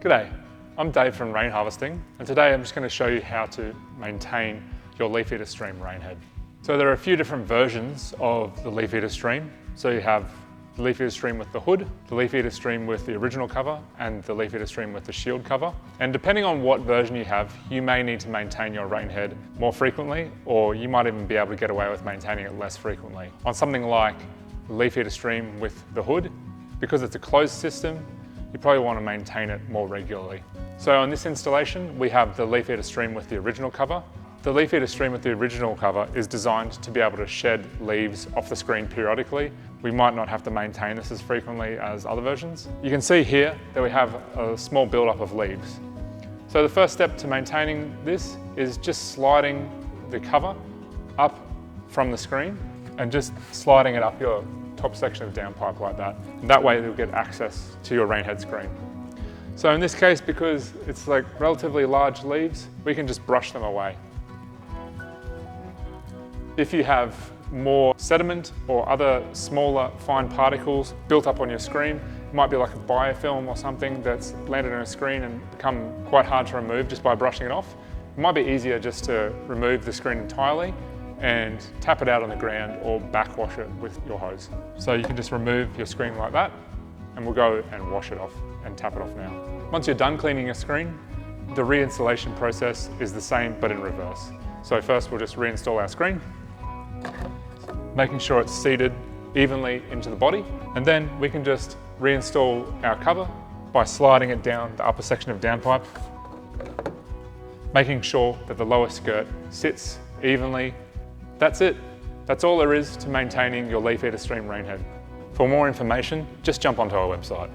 G'day, I'm Dave from Rain Harvesting, and today I'm just going to show you how to maintain your leaf eater stream rain head. So there are a few different versions of the leaf eater stream. So you have the leaf eater stream with the hood, the leaf eater stream with the original cover, and the leaf eater stream with the shield cover. And depending on what version you have, you may need to maintain your rain head more frequently, or you might even be able to get away with maintaining it less frequently. On something like the leaf eater stream with the hood, because it's a closed system, you probably want to maintain it more regularly. So on this installation, we have the leaf eater stream with the original cover. The leaf eater stream with the original cover is designed to be able to shed leaves off the screen periodically. We might not have to maintain this as frequently as other versions. You can see here that we have a small buildup of leaves. So the first step to maintaining this is just sliding the cover up from the screen and just sliding it up your top section of downpipe like that. And that way you'll get access to your rain head screen. So in this case, because it's like relatively large leaves, we can just brush them away. If you have more sediment or other smaller fine particles built up on your screen, it might be like a biofilm or something that's landed on a screen and become quite hard to remove just by brushing it off. It might be easier just to remove the screen entirely and tap it out on the ground or backwash it with your hose. So you can just remove your screen like that, and we'll go and wash it off and tap it off now. Once you're done cleaning your screen, the reinstallation process is the same but in reverse. So first we'll just reinstall our screen, making sure it's seated evenly into the body, and then we can just reinstall our cover by sliding it down the upper section of downpipe, making sure that the lower skirt sits evenly. That's it. That's all there is to maintaining your leaf eater stream rain head. For more information, just jump onto our website.